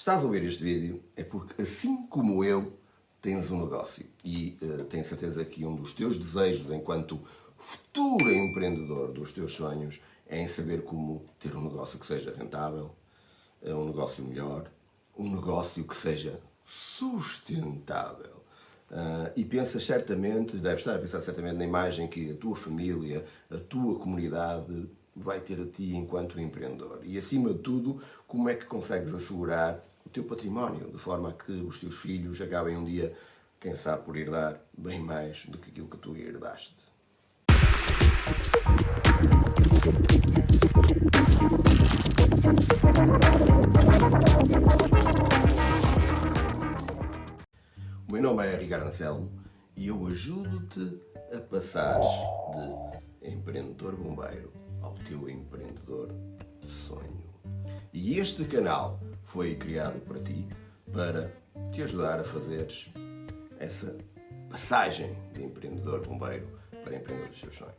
estás a ouvir este vídeo é porque, assim como eu, tens um negócio e tenho certeza que um dos teus desejos enquanto futuro empreendedor dos teus sonhos é em saber como ter um negócio que seja rentável, um negócio melhor, um negócio que seja sustentável. E pensas certamente, deves estar a pensar certamente na imagem que a tua família, a tua comunidade vai ter a ti enquanto empreendedor. E acima de tudo, como é que consegues assegurar o teu património, de forma a que os teus filhos acabem um dia, quem sabe, por herdar bem mais do que aquilo que tu herdaste. O meu nome é Ricardo Anselmo e eu ajudo-te a passares de empreendedor bombeiro ao teu empreendedor de sonho. E este canal foi criado para ti, para te ajudar a fazeres essa passagem de empreendedor bombeiro para empreendedor dos teus sonhos.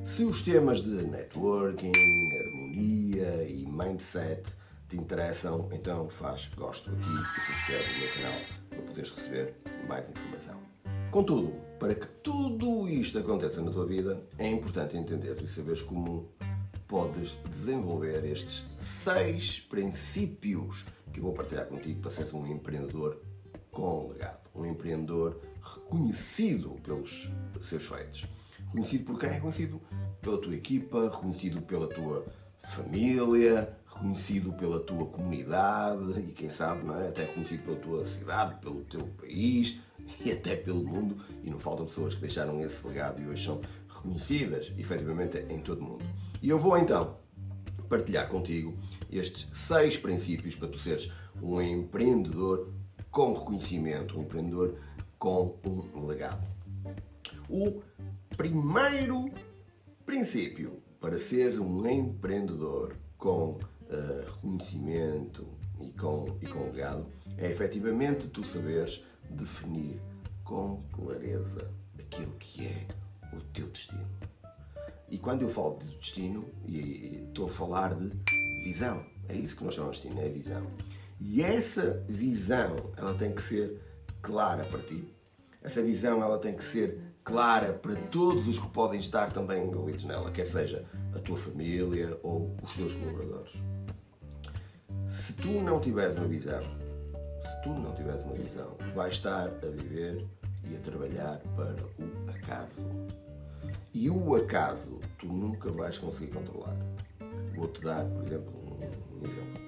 Se os temas de networking, harmonia e mindset te interessam, então faz gosto aqui e subscreve o meu canal para poderes receber mais informação. Contudo, para que tudo isto aconteça na tua vida, é importante entender e saberes como podes desenvolver estes 6 princípios que eu vou partilhar contigo para seres um empreendedor com legado, um empreendedor reconhecido pelos seus feitos. Reconhecido por quem? Reconhecido pela tua equipa, reconhecido pela tua família, reconhecido pela tua comunidade e quem sabe, não é? Até reconhecido pela tua cidade, pelo teu país e até pelo mundo. E não faltam pessoas que deixaram esse legado e hoje são reconhecidas efetivamente em todo o mundo. E eu vou então partilhar contigo estes 6 princípios para tu seres um empreendedor com reconhecimento, um empreendedor com um legado. O primeiro princípio para seres um empreendedor com reconhecimento e com legado é efetivamente tu saberes definir com clareza aquilo que é o teu destino. E quando eu falo de destino, estou a falar de visão. É isso que nós chamamos de destino, é a visão. E essa visão, ela tem que ser clara para ti. Essa visão, ela tem que ser clara para todos os que podem estar também envolvidos nela, quer seja a tua família ou os teus colaboradores. Se tu não tiveres uma visão, vais estar a viver e a trabalhar para o acaso. E o acaso tu nunca vais conseguir controlar. Vou-te dar, por exemplo, um exemplo.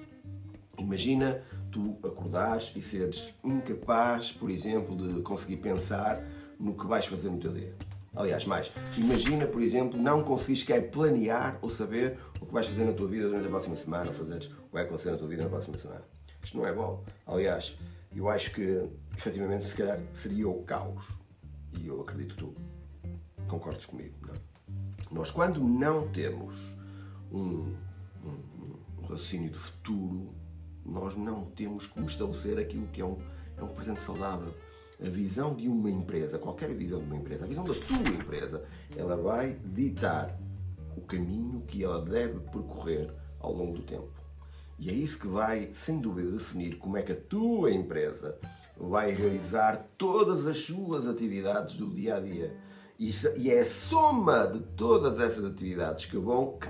Imagina tu acordares e seres incapaz, por exemplo, de conseguir pensar no que vais fazer no teu dia. Aliás, mais, imagina, por exemplo, não conseguires sequer planear ou saber o que vais fazer na tua vida durante a próxima semana, ou fazeres o que vai acontecer na tua vida na próxima semana. Isto não é bom. Aliás, eu acho que, efetivamente, se calhar seria o caos. E eu acredito que tu concordes comigo, não é? Nós, quando não temos um raciocínio de futuro, nós não temos como estabelecer aquilo que é um presente saudável. A visão de uma empresa, qualquer visão de uma empresa, a visão da tua empresa, ela vai ditar o caminho que ela deve percorrer ao longo do tempo. E é isso que vai, sem dúvida, definir como é que a tua empresa vai realizar todas as suas atividades do dia a dia. E é a soma de todas essas atividades que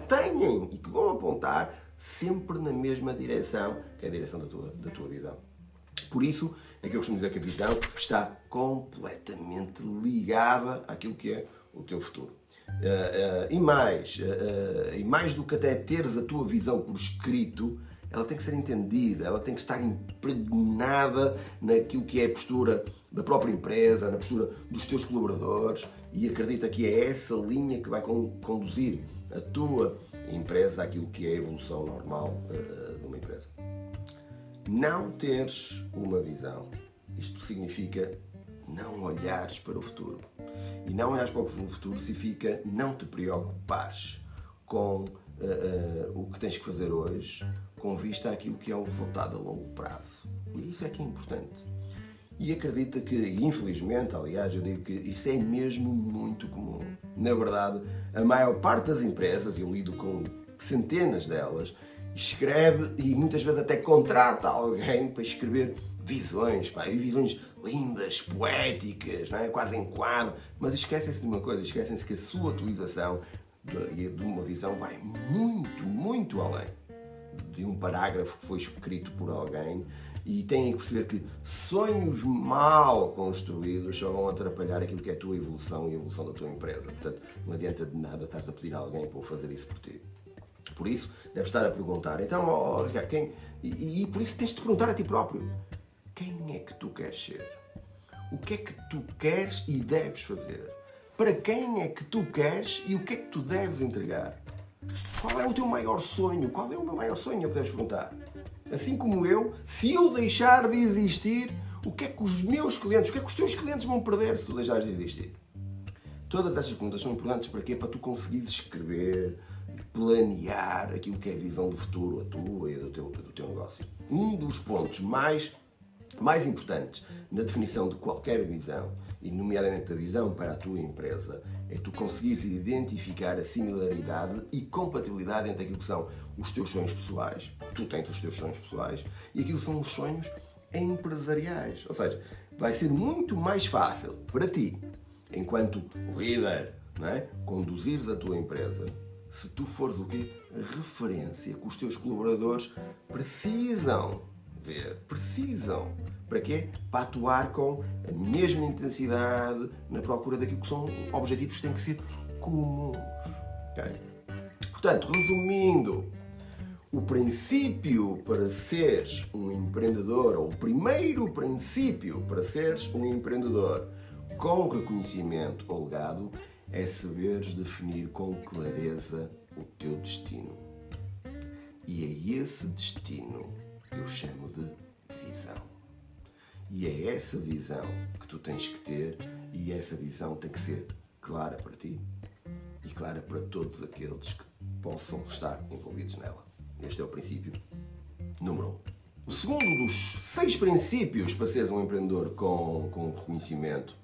têm e que vão apontar sempre na mesma direção, que é a direção da tua visão. Por isso é que eu costumo dizer que a visão está completamente ligada àquilo que é o teu futuro. E mais do que até teres a tua visão por escrito, ela tem que ser entendida, ela tem que estar impregnada naquilo que é a postura da própria empresa, na postura dos teus colaboradores, e acredita que é essa linha que vai conduzir a tua empresa àquilo que é a evolução normal de uma empresa. Não teres uma visão, isto significa não olhares para o futuro. E não olhares para o futuro significa não te preocupares com o que tens que fazer hoje, com vista àquilo que é um resultado a longo prazo. E isso é que é importante. E acredita que, infelizmente, aliás, eu digo que isso é mesmo muito comum. Na verdade, a maior parte das empresas, eu lido com centenas delas, escreve e muitas vezes até contrata alguém para escrever visões, pá, e visões lindas, poéticas, não é? Quase em quadro, mas esquecem-se de uma coisa, esquecem-se que a sua utilização de uma visão vai muito, muito além de um parágrafo que foi escrito por alguém, e têm que perceber que sonhos mal construídos só vão atrapalhar aquilo que é a tua evolução e a evolução da tua empresa. Portanto, não adianta de nada estás a pedir a alguém para fazer isso por ti. Por isso, deves estar a perguntar, então, quem... E por isso tens de te perguntar a ti próprio, quem é que tu queres ser? O que é que tu queres e deves fazer? Para quem é que tu queres e o que é que tu deves entregar? Qual é o teu maior sonho? Qual é o meu maior sonho? É o que deves perguntar. Assim como eu, se eu deixar de existir, o que é que os meus clientes, o que é que os teus clientes vão perder se tu deixares de existir? Todas estas perguntas são importantes para quê? Para tu conseguires escrever, planear aquilo que é a visão do futuro, a tua e do teu negócio. Um dos pontos mais importantes na definição de qualquer visão, e nomeadamente a visão para a tua empresa, é tu conseguires identificar a similaridade e compatibilidade entre aquilo que são os teus sonhos pessoais, tu tens os teus sonhos pessoais, e aquilo que são os sonhos empresariais. Ou seja, vai ser muito mais fácil para ti, enquanto líder, não é? Conduzires a tua empresa, se tu fores o quê? A referência que os teus colaboradores precisam ver. Precisam. Para quê? Para atuar com a mesma intensidade na procura daquilo que são objetivos que têm que ser comuns. Okay? Portanto, resumindo, o princípio para seres um empreendedor, ou o primeiro princípio para seres um empreendedor com reconhecimento ou legado, é saberes definir com clareza o teu destino. E é esse destino que eu chamo de visão. E é essa visão que tu tens que ter, e essa visão tem que ser clara para ti e clara para todos aqueles que possam estar envolvidos nela. Este é o princípio número 1. O segundo dos 6 princípios para seres um empreendedor com reconhecimento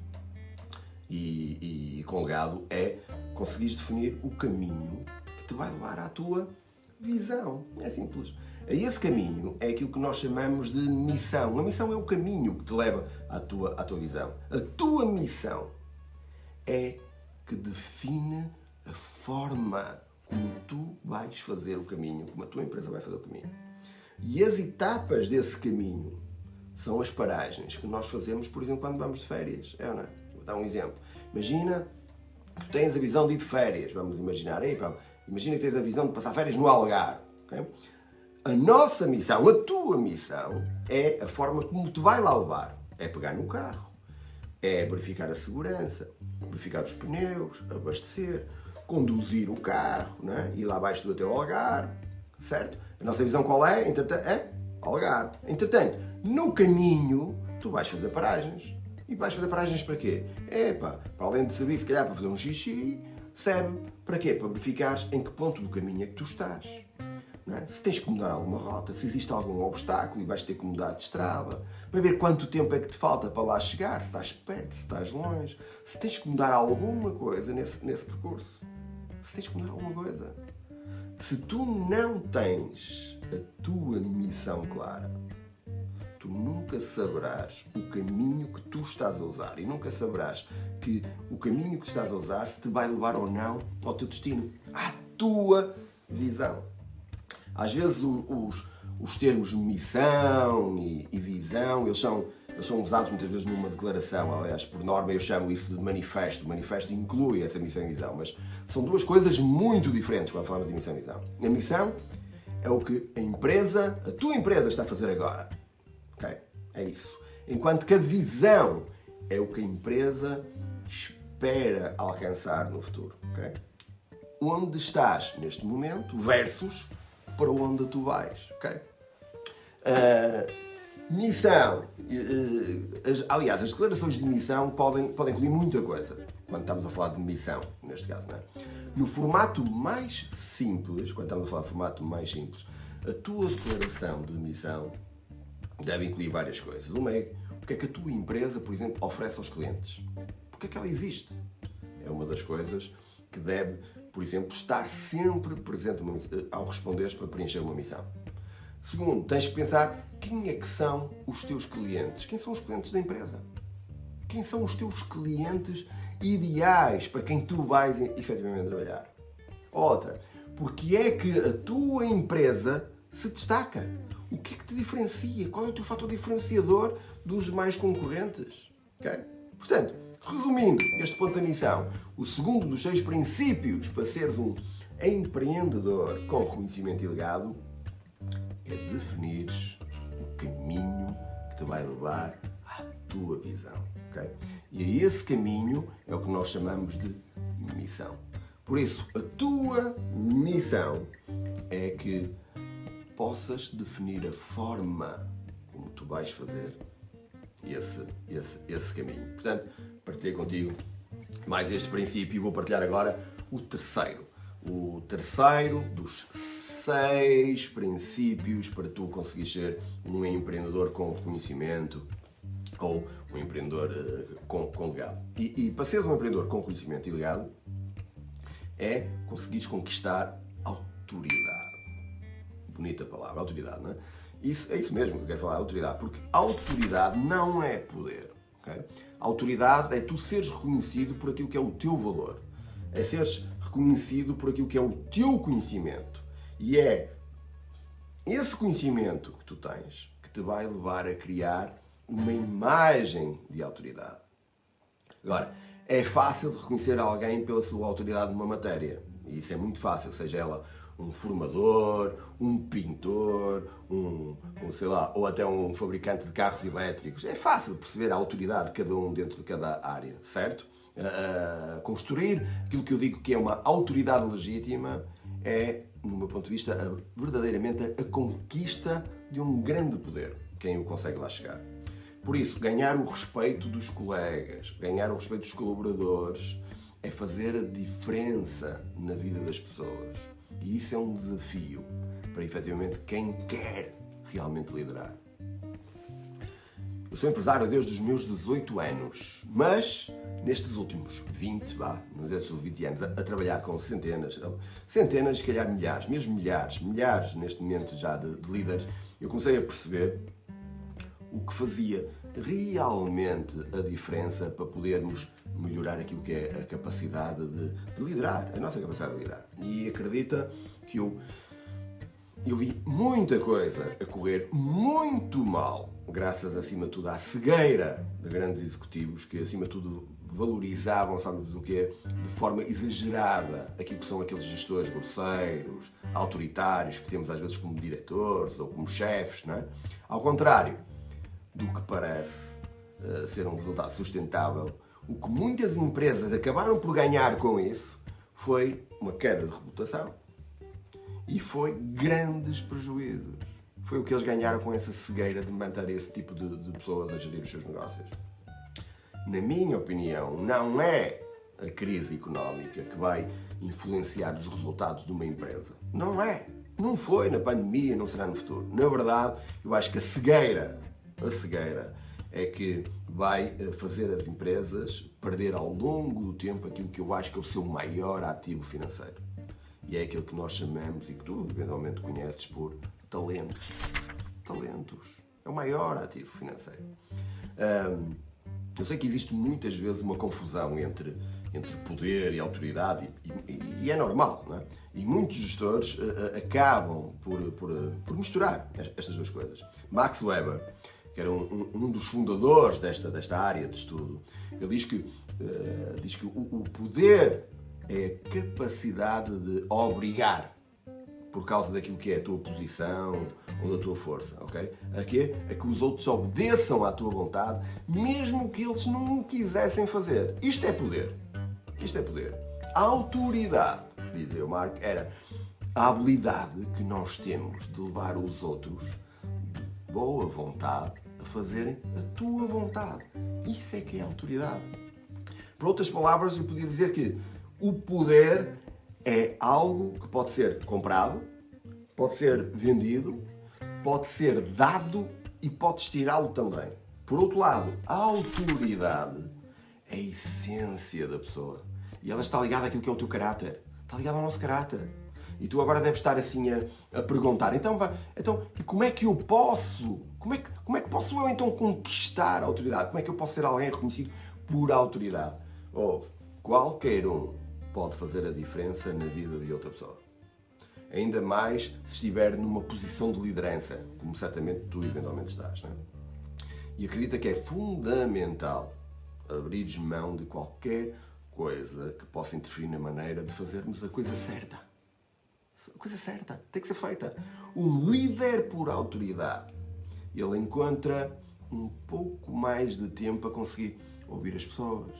e com legado é conseguires definir o caminho que te vai levar à tua visão. É simples. Esse caminho é aquilo que nós chamamos de missão. A missão é o caminho que te leva à tua visão. A tua missão é que define a forma como tu vais fazer o caminho, como a tua empresa vai fazer o caminho. E as etapas desse caminho são as paragens que nós fazemos, por exemplo, quando vamos de férias. É ou não é? Vou dar um exemplo. Imagina que tu tens a visão de ir de férias. Vamos imaginar. Imagina que tens a visão de passar férias no Algarve. Okay? A nossa missão, a tua missão, é a forma como te vai lá levar. É pegar no carro, é verificar a segurança, verificar os pneus, abastecer, conduzir o carro, não é? Ir lá abaixo do até ao Algarve, certo? A nossa visão qual é? É Algarve. Entretanto, no caminho, tu vais fazer paragens. E vais fazer paragens para quê? Para além de servir, se calhar, para fazer um xixi, serve para quê? Para verificares em que ponto do caminho é que tu estás. Não é? Se tens que mudar alguma rota, se existe algum obstáculo e vais ter que mudar de estrada, para ver quanto tempo é que te falta para lá chegar, se estás perto, se estás longe, se tens que mudar alguma coisa nesse percurso. Se tens que mudar alguma coisa. Se tu não tens a tua missão clara, tu nunca saberás o caminho que tu estás a usar, e nunca saberás que o caminho que estás a usar se te vai levar ou não ao teu destino, à tua visão. Às vezes os termos missão e visão, eles são usados muitas vezes numa declaração. Aliás, por norma eu chamo isso de manifesto. O manifesto inclui essa missão e visão, mas são duas coisas muito diferentes quando falamos de missão e visão. A missão é o que a tua empresa está a fazer agora. Okay? É isso. Enquanto que a visão é o que a empresa espera alcançar no futuro. Okay? Onde estás neste momento versus para onde tu vais, ok? Missão. Aliás, as declarações de missão podem incluir muita coisa, quando estamos a falar de missão, neste caso, não é? No formato mais simples, quando estamos a falar de formato mais simples, a tua declaração de missão deve incluir várias coisas. Uma é o que é que a tua empresa, por exemplo, oferece aos clientes. Porque é que ela existe? É uma das coisas que deve por exemplo, estar sempre presente ao responderes para preencher uma missão. Segundo, tens que pensar quem é que são os teus clientes. Quem são os clientes da empresa? Quem são os teus clientes ideais para quem tu vais efetivamente trabalhar? Outra, porque é que a tua empresa se destaca? O que é que te diferencia? Qual é o teu fator diferenciador dos demais concorrentes? Okay? Portanto, resumindo este ponto da missão, o segundo dos 6 princípios para seres um empreendedor com reconhecimento e legado é definires o caminho que te vai levar à tua visão. Okay? E esse caminho é o que nós chamamos de missão. Por isso, a tua missão é que possas definir a forma como tu vais fazer esse caminho. Portanto, partilhei contigo mais este princípio e vou partilhar agora o terceiro. O terceiro dos 6 princípios para tu conseguir ser um empreendedor com reconhecimento ou um empreendedor com legado. E para seres um empreendedor com conhecimento e legado é conseguires conquistar autoridade. Bonita palavra, autoridade, não é? É isso mesmo que eu quero falar, autoridade. Porque autoridade não é poder. Okay? Autoridade é tu seres reconhecido por aquilo que é o teu valor. É seres reconhecido por aquilo que é o teu conhecimento. E é esse conhecimento que tu tens que te vai levar a criar uma imagem de autoridade. Agora, é fácil de reconhecer alguém pela sua autoridade numa matéria. E isso é muito fácil, seja ela um formador, um pintor, sei lá, ou até um fabricante de carros elétricos. É fácil perceber a autoridade de cada um dentro de cada área, certo? Construir aquilo que eu digo que é uma autoridade legítima é, no meu ponto de vista, verdadeiramente a conquista de um grande poder. Quem o consegue lá chegar. Por isso, ganhar o respeito dos colegas, ganhar o respeito dos colaboradores, é fazer a diferença na vida das pessoas. E isso é um desafio para, efetivamente, quem quer realmente liderar. Eu sou empresário desde os meus 18 anos, mas nestes últimos 20 anos, a trabalhar com centenas, se calhar milhares, mesmo milhares neste momento já de líderes, eu comecei a perceber o que fazia realmente a diferença para podermos melhorar aquilo que é a capacidade de liderar, a nossa capacidade de liderar. E acredita que eu vi muita coisa a correr muito mal, graças, acima de tudo, à cegueira de grandes executivos que, acima de tudo, valorizavam, sabes do quê? De forma exagerada aquilo que são aqueles gestores grosseiros, autoritários, que temos às vezes como diretores ou como chefes, não é? Ao contrário do que parece ser um resultado sustentável, o que muitas empresas acabaram por ganhar com isso foi uma queda de reputação e foi grandes prejuízos. Foi o que eles ganharam com essa cegueira de manter esse tipo de pessoas a gerir os seus negócios. Na minha opinião, não é a crise económica que vai influenciar os resultados de uma empresa. Não é. Não foi na pandemia, não será no futuro. Na verdade, eu acho que a cegueira é que vai fazer as empresas perder ao longo do tempo aquilo que eu acho que é o seu maior ativo financeiro. E é aquilo que nós chamamos, e que tu eventualmente conheces, por talentos. Talentos. É o maior ativo financeiro. Eu sei que existe muitas vezes uma confusão entre poder e autoridade, e é normal, não é? E muitos gestores acabam por misturar estas duas coisas. Max Weber, que era um dos fundadores desta área de estudo, ele diz que o poder é a capacidade de obrigar por causa daquilo que é a tua posição ou da tua força, ok? A que os outros obedeçam à tua vontade, mesmo que eles não o quisessem fazer. Isto é poder. Isto é poder. A autoridade, dizia o Mark, era a habilidade que nós temos de levar os outros de boa vontade a fazerem a tua vontade. Isso é que é autoridade. Por outras palavras, eu podia dizer que o poder é algo que pode ser comprado, pode ser vendido, pode ser dado e podes tirá-lo também. Por outro lado, a autoridade é a essência da pessoa. E ela está ligada àquilo que é o teu caráter, Está ligado ao nosso caráter. E tu agora deves estar assim a perguntar, então e como é que eu posso, como é que posso eu então conquistar a autoridade? Como é que eu posso ser alguém reconhecido por autoridade? Qualquer um pode fazer a diferença na vida de outra pessoa. Ainda mais se estiver numa posição de liderança, como certamente tu eventualmente estás. Não é? E acredita que é fundamental abrires mão de qualquer coisa que possa interferir na maneira de fazermos a coisa certa. A coisa certa tem que ser feita. Um líder por autoridade, ele encontra um pouco mais de tempo a conseguir ouvir as pessoas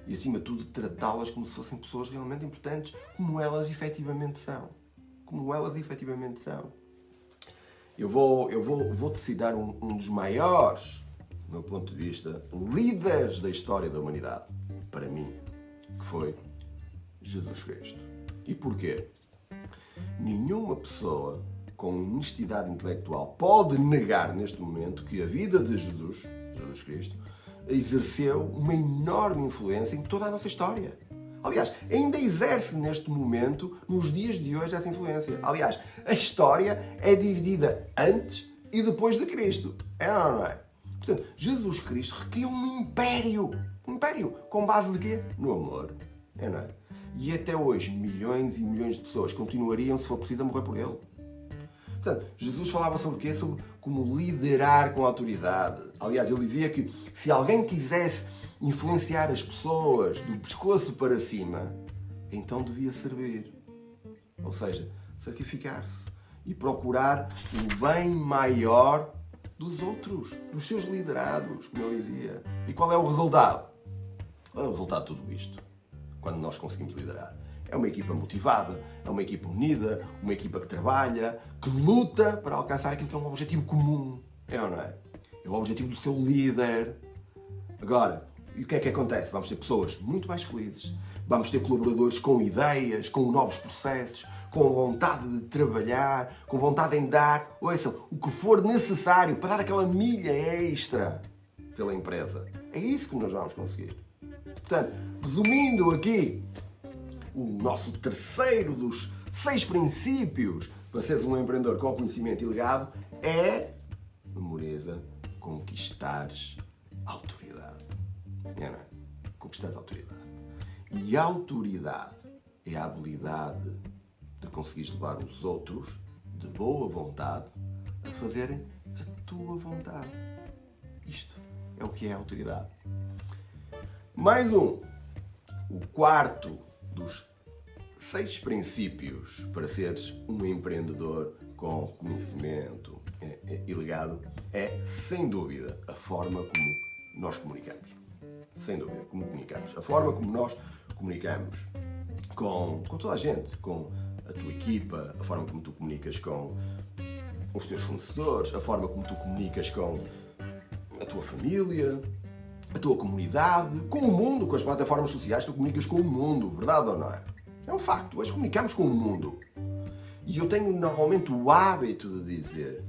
e, acima de tudo, tratá-las como se fossem pessoas realmente importantes, como elas efetivamente são. Como elas efetivamente são. Eu vou-te citar um dos maiores, do meu ponto de vista, líderes da história da humanidade, para mim, que foi Jesus Cristo. E porquê? Nenhuma pessoa com honestidade intelectual pode negar neste momento que a vida de Jesus Cristo, exerceu uma enorme influência em toda a nossa história. Aliás, ainda exerce neste momento, nos dias de hoje, essa influência. Aliás, a história é dividida antes e depois de Cristo. É ou não é? Portanto, Jesus Cristo recriou um império. Um império. Com base de quê? No amor. É ou não é? E até hoje, milhões e milhões de pessoas continuariam, se for preciso, a morrer por ele. Portanto, Jesus falava sobre o quê? Sobre como liderar com autoridade. Aliás, ele dizia que se alguém quisesse influenciar as pessoas do pescoço para cima, então devia servir. Ou seja, sacrificar-se e procurar o bem maior dos outros, dos seus liderados, como ele dizia. E qual é o resultado? Qual é o resultado de tudo isto? Quando nós conseguimos liderar. É uma equipa motivada, é uma equipa unida, uma equipa que trabalha, que luta para alcançar aquilo que é um objetivo comum. É ou não é? É o objetivo do seu líder. Agora, e o que é que acontece? Vamos ter pessoas muito mais felizes, vamos ter colaboradores com ideias, com novos processos, com vontade de trabalhar, com vontade em dar, ouçam, o que for necessário para dar aquela milha extra pela empresa. É isso que nós vamos conseguir. Portanto, resumindo aqui, o nosso terceiro dos 6 princípios para seres um empreendedor com conhecimento e legado é, memoriza, conquistares autoridade. Não é? Conquistares autoridade. E a autoridade é a habilidade de conseguires levar os outros, de boa vontade, a fazerem a tua vontade. Isto é o que é a autoridade. Mais um. O quarto dos 6 princípios para seres um empreendedor com conhecimento e legado é, sem dúvida, a forma como nós comunicamos. Sem dúvida, como comunicamos. A forma como nós comunicamos com toda a gente, com a tua equipa, a forma como tu comunicas com os teus fornecedores, a forma como tu comunicas com a tua família, a tua comunidade, com o mundo, com as plataformas sociais, tu comunicas com o mundo, verdade ou não é? É um facto, hoje comunicamos com o mundo. E eu tenho normalmente o hábito de dizer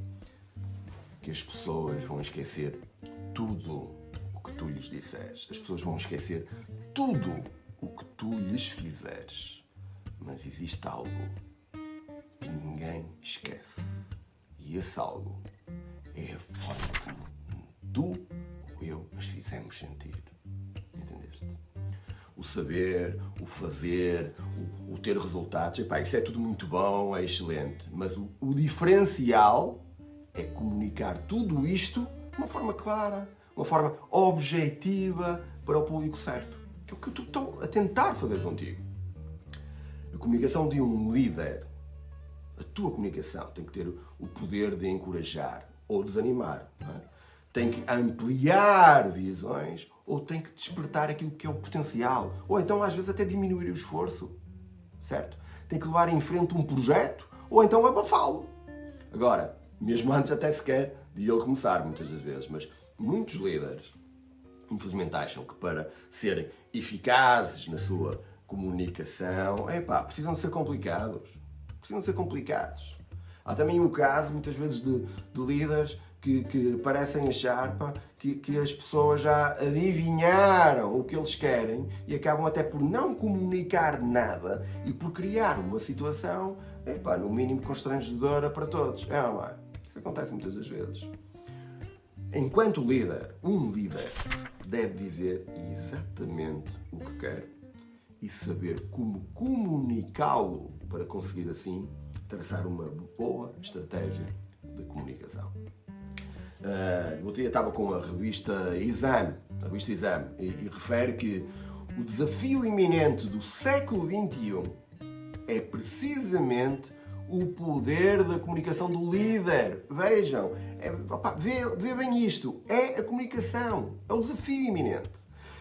que as pessoas vão esquecer tudo o que tu lhes disseres. As pessoas vão esquecer tudo o que tu lhes fizeres. Mas existe algo que ninguém esquece. E esse algo é a forma como tu ou eu as fizemos sentir. Entendeste? O saber, o fazer, o ter resultados, epá, isso é tudo muito bom, é excelente. Mas o diferencial é comunicar tudo isto de uma forma clara, uma forma objetiva para o público certo. Que é o que eu estou a tentar fazer contigo. A comunicação de um líder, a tua comunicação tem que ter o poder de encorajar ou desanimar. Não é? Tem que ampliar visões ou tem que despertar aquilo que é o potencial. Ou então, às vezes, até diminuir o esforço. Certo? Tem que levar em frente um projeto ou então abafá-lo. Agora, mesmo antes até sequer de ele começar, muitas das vezes. Mas muitos líderes, infelizmente, acham que para serem eficazes na sua comunicação, precisam de ser complicados. Precisam de ser complicados. Há também um caso, muitas vezes, de líderes que parecem achar que as pessoas já adivinharam o que eles querem e acabam até por não comunicar nada e por criar uma situação, no mínimo constrangedora para todos. É ou não é? Isso acontece muitas das vezes. Enquanto líder, um líder deve dizer exatamente o que quer e saber como comunicá-lo para conseguir assim traçar uma boa estratégia de comunicação. No outro dia estava com a revista Exame, e refere que o desafio iminente do século XXI é precisamente o poder da comunicação do líder. Vejam, vê bem isto, é a comunicação, é o desafio iminente.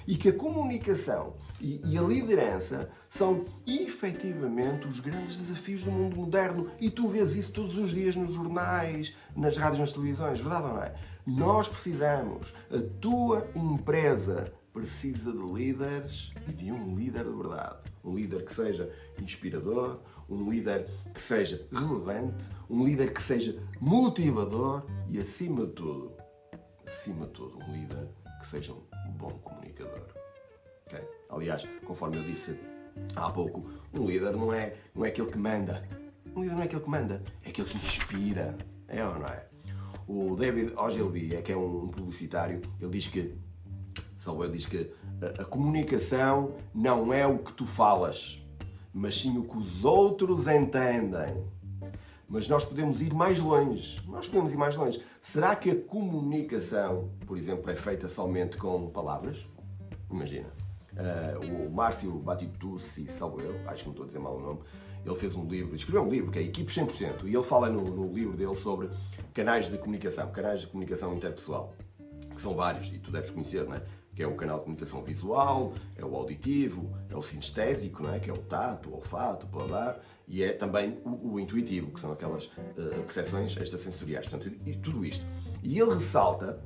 E que a comunicação e a liderança são efetivamente os grandes desafios do mundo moderno. E tu vês isso todos os dias nos jornais, nas rádios, nas televisões, verdade ou não é? Nós precisamos, a tua empresa precisa de líderes e de um líder de verdade. Um líder que seja inspirador, um líder que seja relevante, um líder que seja motivador e, acima de tudo, um líder que seja um bom comunicador. Okay? Aliás, conforme eu disse há pouco, um líder não é aquele que manda. Um líder não é aquele que manda, é aquele que inspira. É ou não é? O David Ogilvy, que é um publicitário, ele diz que a comunicação não é o que tu falas, mas sim o que os outros entendem. Mas nós podemos ir mais longe. Será que a comunicação, por exemplo, é feita somente com palavras? Imagina. O Márcio Battistucci, salvo eu, acho que não estou a dizer mal o nome, ele fez um livro, escreveu um livro que é Equipe 100%, e ele fala no livro dele sobre canais de comunicação interpessoal, que são vários, e tu deves conhecer, não é? Que é o canal de comunicação visual, é o auditivo, é o sinestésico, não é? Que é o tato, o olfato, o paladar, e é também o intuitivo, que são aquelas percepções extrasensoriais. Portanto, e tudo isto. E ele ressalta,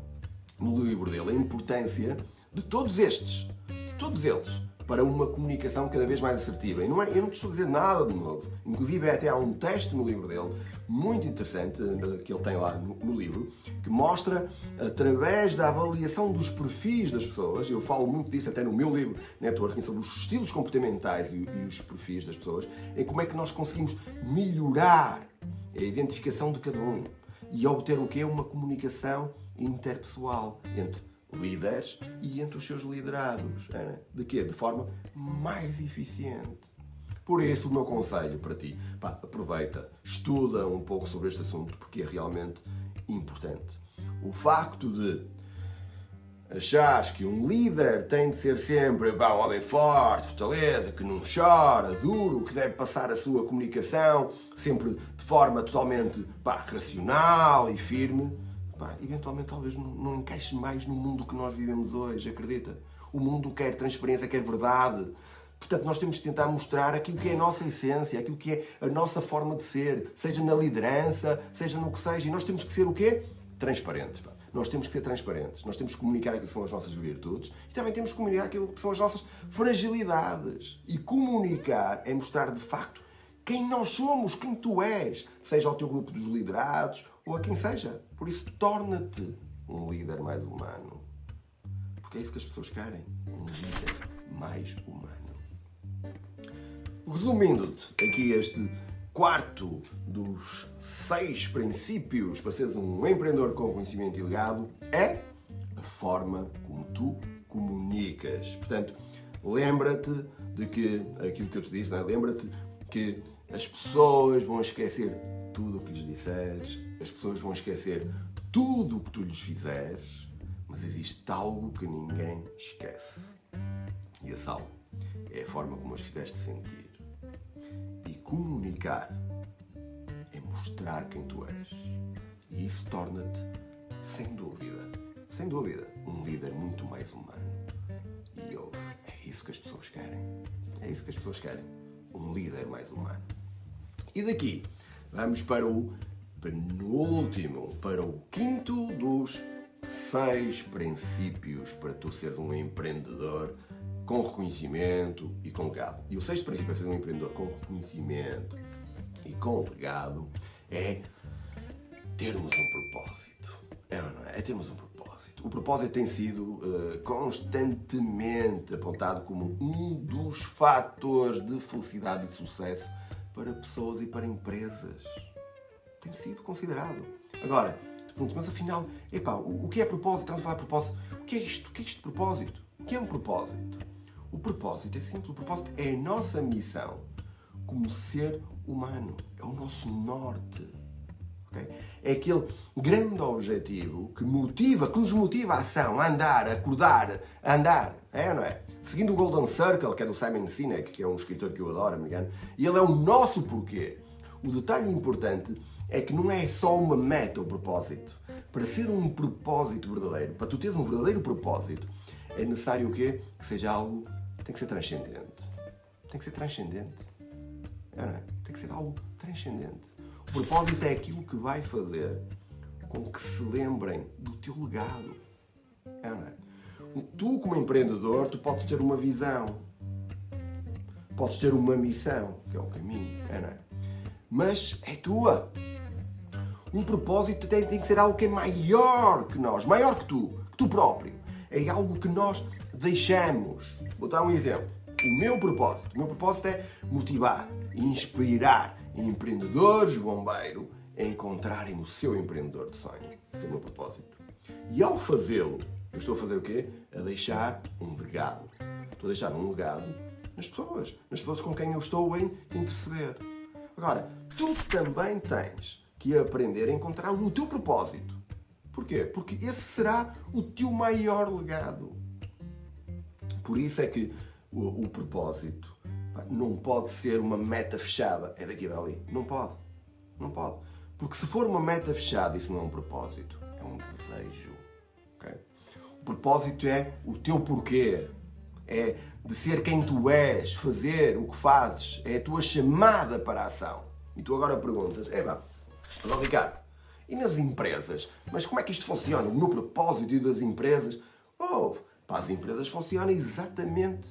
no livro dele, a importância de todos eles, para uma comunicação cada vez mais assertiva. E eu não estou a dizer nada de novo. Inclusive, até há um texto no livro dele, muito interessante, que ele tem lá no livro, que mostra, através da avaliação dos perfis das pessoas, eu falo muito disso até no meu livro, Networking, sobre os estilos comportamentais e os perfis das pessoas, em como é que nós conseguimos melhorar a identificação de cada um e obter o quê? Uma comunicação interpessoal entre líderes e entre os seus liderados. De quê? De forma mais eficiente. Por isso, o meu conselho para ti, aproveita, estuda um pouco sobre este assunto, porque é realmente importante. O facto de achares que um líder tem de ser sempre um homem forte, fortaleza, que não chora, duro, que deve passar a sua comunicação sempre de forma totalmente racional e firme, eventualmente talvez não encaixe mais no mundo que nós vivemos hoje, acredita? O mundo quer transparência, quer verdade. Portanto, nós temos de tentar mostrar aquilo que é a nossa essência, aquilo que é a nossa forma de ser, seja na liderança, seja no que seja. E nós temos que ser o quê? Transparentes. Nós temos que ser transparentes. Nós temos que comunicar aquilo que são as nossas virtudes e também temos que comunicar aquilo que são as nossas fragilidades. E comunicar é mostrar de facto quem nós somos, quem tu és, seja ao teu grupo dos liderados ou a quem seja. Por isso, torna-te um líder mais humano. Porque é isso que as pessoas querem. Um líder mais humano. Resumindo-te aqui este quarto dos 6 princípios para seres um empreendedor com conhecimento e legado é a forma como tu comunicas. Portanto, lembra-te de que, aquilo que eu te disse, não é? Lembra-te que as pessoas vão esquecer tudo o que lhes disseres, as pessoas vão esquecer tudo o que tu lhes fizeres, mas existe algo que ninguém esquece. E esse algo é a forma como as fizeste sentir. E comunicar é mostrar quem tu és. E isso torna-te, sem dúvida, um líder muito mais humano. E é isso que as pessoas querem. É isso que as pessoas querem. Um líder mais humano. E daqui vamos para o penúltimo, para o quinto dos 6 princípios para tu seres um empreendedor com reconhecimento e com legado. E o 6º princípio para ser um empreendedor com reconhecimento e com legado é termos um propósito. É ou não é? É termos um propósito. O propósito tem sido constantemente apontado como um dos fatores de felicidade e sucesso para pessoas e para empresas. Tem sido considerado. Agora, tu perguntas, mas afinal, o que é propósito? Estamos a falar de propósito. O que é isto? O que é isto de propósito? O que é um propósito? O propósito é simples. O propósito é a nossa missão como ser humano. É o nosso norte. Okay? É aquele grande objetivo que nos motiva a ação, a andar, a acordar, a andar. É ou não é? Seguindo o Golden Circle, que é do Simon Sinek, que é um escritor que eu adoro, me engano, e ele é o nosso porquê. O detalhe importante é que não é só uma meta o propósito. Para ser um propósito verdadeiro, para tu teres um verdadeiro propósito, é necessário o quê? Que seja algo, tem que ser transcendente. Tem que ser transcendente. É, não é? Tem que ser algo transcendente. O propósito é aquilo que vai fazer com que se lembrem do teu legado. É, não é? Tu, como empreendedor, tu podes ter uma visão. Podes ter uma missão, que é o caminho. É, não é? Mas é tua. Um propósito tem que ser algo que é maior que nós, maior que tu próprio. É algo que nós deixamos. Vou dar um exemplo. O meu propósito é motivar, inspirar empreendedores bombeiros a encontrarem o seu empreendedor de sonho. Esse é o meu propósito. E ao fazê-lo, eu estou a fazer o quê? A deixar um legado. Estou a deixar um legado nas pessoas com quem eu estou a interceder. Agora, tu também tens que aprender a encontrar o teu propósito. Porquê? Porque esse será o teu maior legado. Por isso é que o propósito não pode ser uma meta fechada. É daqui para ali. Não pode. Não pode. Porque se for uma meta fechada, isso não é um propósito. É um desejo. Okay? O propósito é o teu porquê. É de ser quem tu és, fazer o que fazes. É a tua chamada para a ação. E tu agora perguntas, mas Ricardo, e nas empresas? Mas como é que isto funciona? O meu propósito das empresas? As empresas funcionam exatamente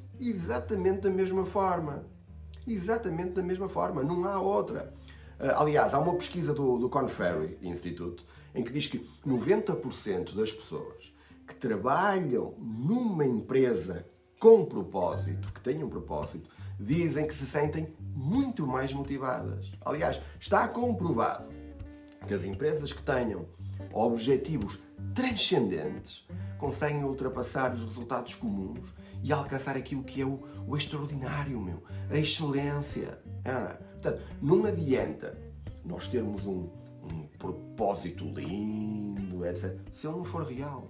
da mesma forma. Exatamente da mesma forma. Não há outra. Aliás, há uma pesquisa do Korn Ferry Institute em que diz que 90% das pessoas que trabalham numa empresa com propósito, que tenham propósito, dizem que se sentem muito mais motivadas. Aliás, está comprovado que as empresas que tenham objetivos transcendentes conseguem ultrapassar os resultados comuns e alcançar aquilo que é o extraordinário, a excelência. Portanto, não adianta nós termos um propósito lindo, etc., se ele não for real.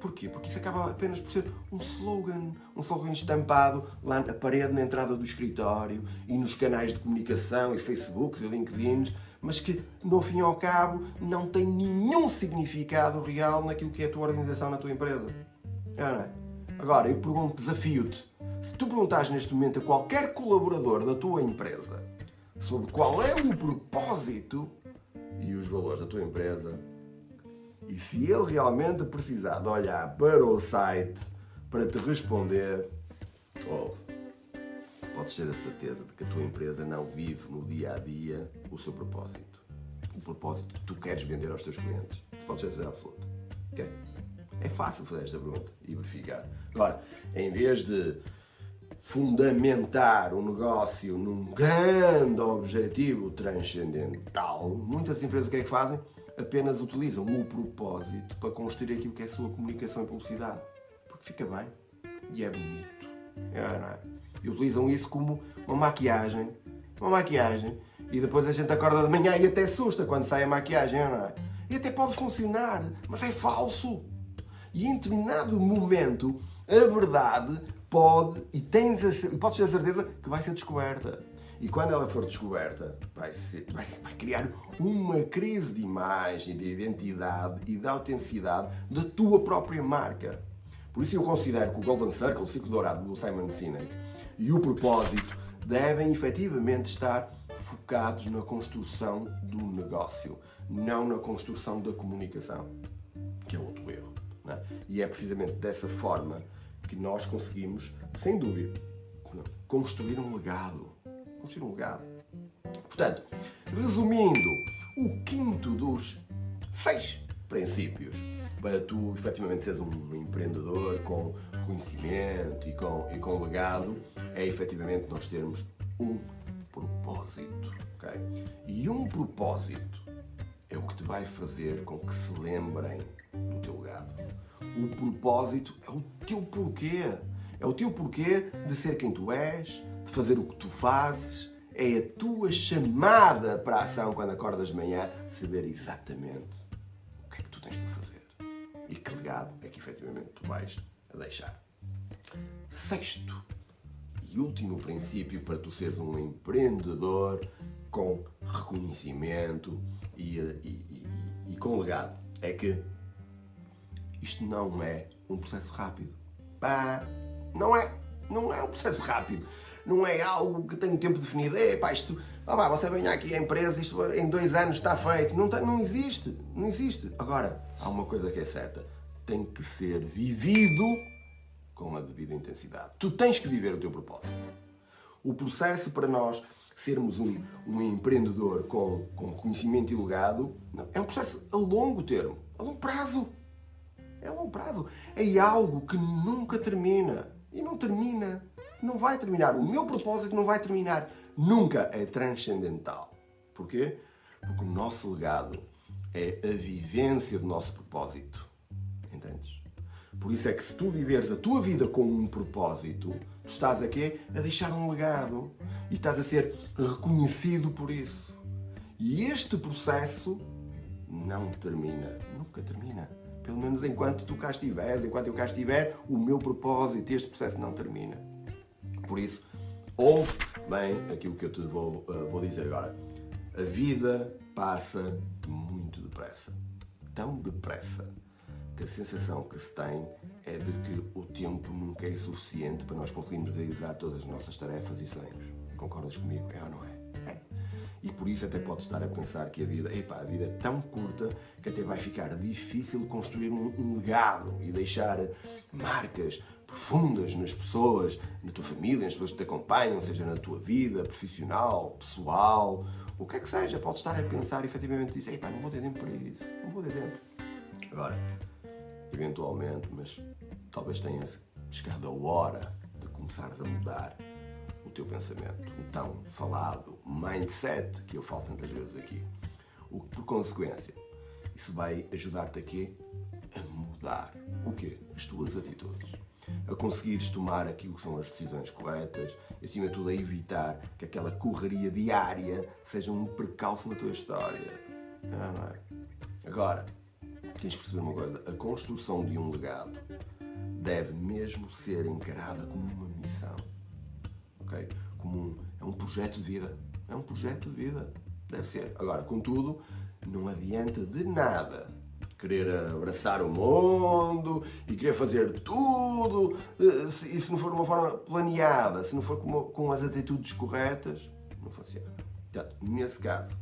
Porquê? Porque isso acaba apenas por ser um slogan estampado lá na parede, na entrada do escritório e nos canais de comunicação e Facebook e LinkedIn, mas que, no fim e ao cabo, não tem nenhum significado real naquilo que é a tua organização, na tua empresa. Não é? Agora, eu desafio-te, se tu perguntares neste momento a qualquer colaborador da tua empresa sobre qual é o propósito e os valores da tua empresa, e se ele realmente precisar de olhar para o site para te responder, podes ter a certeza de que a tua empresa não vive no dia a dia o seu propósito. O propósito que tu queres vender aos teus clientes. Podes ter certeza absoluta. Okay? É fácil fazer esta pergunta e verificar. Agora, em vez de fundamentar o negócio num grande objetivo transcendental, muitas empresas o que é que fazem? Apenas utilizam o propósito para construir aquilo que é a sua comunicação e publicidade. Porque fica bem e é bonito. Não é? E utilizam isso como uma maquiagem. E depois a gente acorda de manhã e até assusta quando sai a maquiagem. Não é? E até pode funcionar, mas é falso. E em determinado momento, a verdade pode e podes ter a certeza que vai ser descoberta. E quando ela for descoberta, vai criar uma crise de imagem, de identidade e de autenticidade da tua própria marca. Por isso eu considero que o Golden Circle, o ciclo dourado do Simon Sinek, e o propósito devem efetivamente estar focados na construção do negócio, não na construção da comunicação, que é outro erro. Não é? E é precisamente dessa forma que nós conseguimos, sem dúvida, construir um legado. Portanto, resumindo, o quinto dos 6 princípios para tu efetivamente seres um empreendedor com conhecimento e com legado, é efetivamente nós termos um propósito. Okay? E um propósito é o que te vai fazer com que se lembrem do teu legado. O propósito é o teu porquê. É o teu porquê de ser quem tu és, de fazer o que tu fazes. É a tua chamada para a ação quando acordas de manhã, saber exatamente o que é que tu tens para fazer. E que legado é que efetivamente tu vais a deixar. 6º e último princípio para tu seres um empreendedor com reconhecimento e com legado é que isto não é um processo rápido. Não é um processo rápido. Não é algo que tem um tempo definido. Você vem aqui à empresa, isto em 2 anos está feito. Não existe. Não existe. Agora, há uma coisa que é certa. Tem que ser vivido com a devida intensidade. Tu tens que viver o teu propósito. O processo para nós sermos um empreendedor com conhecimento e legado é um processo a longo termo, a longo prazo. É a longo prazo. É algo que nunca termina. E não termina. Não vai terminar. O meu propósito não vai terminar. Nunca. É transcendental. Porquê? Porque o nosso legado é a vivência do nosso propósito. Entendes? Por isso é que se tu viveres a tua vida com um propósito, tu estás aqui a deixar um legado e estás a ser reconhecido por isso. E este processo não termina. Nunca termina. Pelo menos enquanto tu cá estiveres, enquanto eu cá estiver, o meu propósito, este processo não termina. Por isso, ouve bem aquilo que eu te vou dizer agora. A vida passa muito depressa. Tão depressa que a sensação que se tem é de que o tempo nunca é suficiente para nós conseguirmos realizar todas as nossas tarefas e sonhos. Concordas comigo? É ou não é? É. E por isso até podes estar a pensar que a vida é tão curta que até vai ficar difícil construir um legado e deixar marcas profundas nas pessoas, na tua família, nas pessoas que te acompanham, seja na tua vida profissional, pessoal, o que é que seja. Podes estar a pensar e efetivamente dizer, não vou ter tempo para isso, não vou ter tempo. Agora, eventualmente, mas talvez tenha chegado a hora de começares a mudar o teu pensamento, o tão falado mindset que eu falo tantas vezes aqui. Por consequência, isso vai ajudar-te aqui a mudar o quê? As tuas atitudes. A conseguires tomar aquilo que são as decisões corretas e, acima de tudo, a evitar que aquela correria diária seja um percalço na tua história. Não é? Agora, tens de perceber uma coisa. A construção de um legado deve mesmo ser encarada como uma missão. Okay? É um projeto de vida. É um projeto de vida. Deve ser. Agora, contudo, não adianta de nada querer abraçar o mundo e querer fazer tudo, e se não for de uma forma planeada, se não for com as atitudes corretas, não funciona. Portanto, nesse caso,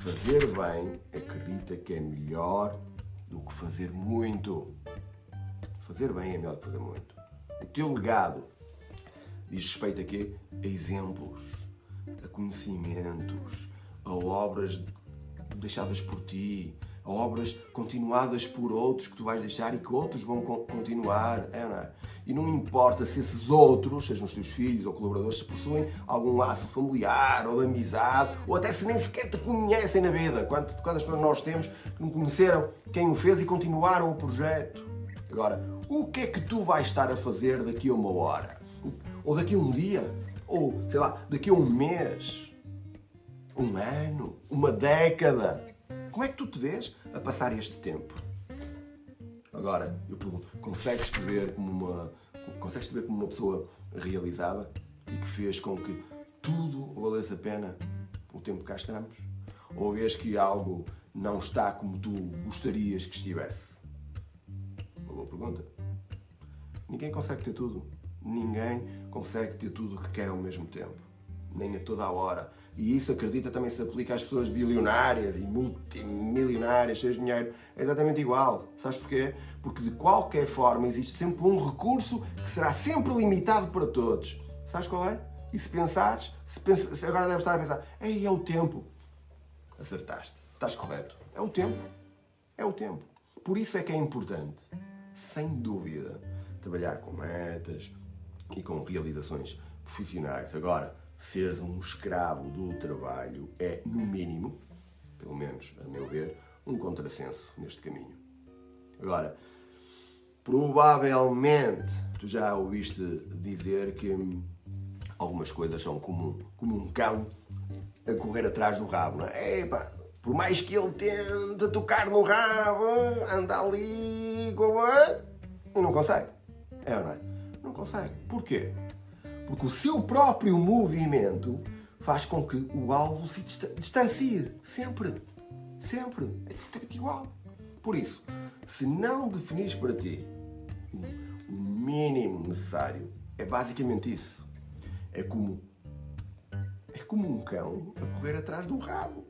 fazer bem, acredita que é melhor do que fazer muito. Fazer bem é melhor do que fazer muito. O teu legado diz respeito a quê? A exemplos, a conhecimentos, a obras deixadas por ti, a obras continuadas por outros que tu vais deixar e que outros vão continuar. Não é? E não importa se esses outros, sejam os teus filhos ou colaboradores, se possuem algum laço familiar ou de amizade, ou até se nem sequer te conhecem na vida. Quantas pessoas nós temos que não conheceram quem o fez e continuaram o projeto. Agora, o que é que tu vais estar a fazer daqui a uma hora? Ou daqui a um dia? Ou, sei lá, daqui a um mês? Um ano? Uma década? Como é que tu te vês a passar este tempo? Agora, eu pergunto, consegues-te ver como uma pessoa realizada e que fez com que tudo valesse a pena o tempo que cá estamos? Ou vês que algo não está como tu gostarias que estivesse? Uma boa pergunta. Ninguém consegue ter tudo. Ninguém consegue ter tudo o que quer ao mesmo tempo. Nem a toda a hora. E isso, acredita, também se aplica às pessoas bilionárias e multimilionárias, cheias de dinheiro. É exatamente igual. Sabes porquê? Porque de qualquer forma existe sempre um recurso que será sempre limitado para todos. Sabes qual é? E se pensares, agora deves estar a pensar, é o tempo. Acertaste. Estás correto. É o tempo. É o tempo. Por isso é que é importante, sem dúvida, trabalhar com metas e com realizações profissionais. Agora, seres um escravo do trabalho é, no mínimo, pelo menos a meu ver, um contrassenso neste caminho. Agora, provavelmente tu já ouviste dizer que algumas coisas são como um cão a correr atrás do rabo, não é? Epa, por mais que ele tente tocar no rabo, anda ali e não consegue. É ou não é? Não consegue. Porquê? Porque o seu próprio movimento faz com que o alvo se distancie. Sempre. Sempre. É exatamente igual. Por isso, se não definis para ti o mínimo necessário, é basicamente isso. É como um cão a correr atrás do rabo.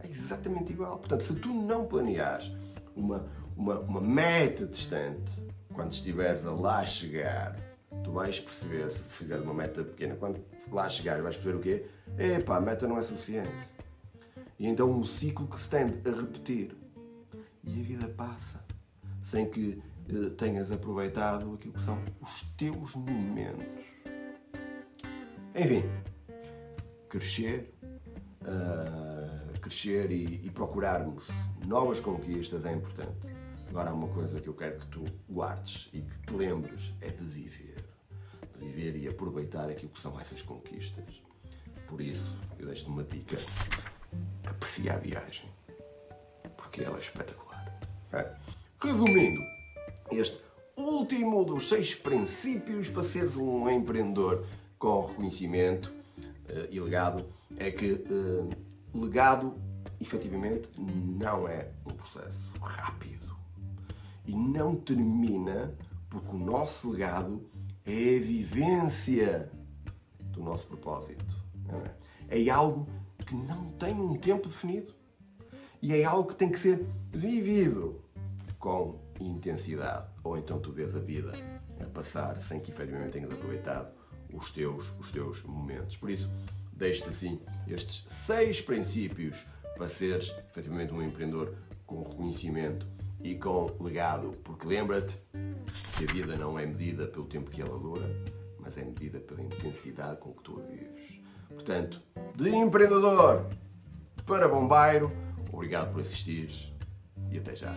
É exatamente igual. Portanto, se tu não planeares uma meta distante, quando estiveres a lá chegar, tu vais perceber, se fizeres uma meta pequena, quando lá chegares vais perceber o quê? Epá, a meta não é suficiente. E então um ciclo que se tende a repetir. E a vida passa, sem que tenhas aproveitado aquilo que são os teus momentos. Enfim, crescer e procurarmos novas conquistas é importante. Agora há uma coisa que eu quero que tu guardes e que te lembres, é de viver. De viver e aproveitar aquilo que são essas conquistas. Por isso, eu deixo-te uma dica. Aprecia a viagem. Porque ela é espetacular. Resumindo, este último dos 6 princípios para seres um empreendedor com reconhecimento e legado é que legado, efetivamente, não é um processo rápido. E não termina porque o nosso legado é a vivência do nosso propósito. Não é? É algo que não tem um tempo definido. E é algo que tem que ser vivido com intensidade. Ou então tu vês a vida a passar sem que efetivamente tenhas aproveitado os teus momentos. Por isso, deixo-te assim estes 6 princípios para seres efetivamente um empreendedor com reconhecimento e com legado. Porque lembra-te que a vida não é medida pelo tempo que ela dura, mas é medida pela intensidade com que tu a vives. Portanto, de empreendedor para bombeiro, obrigado por assistires e até já.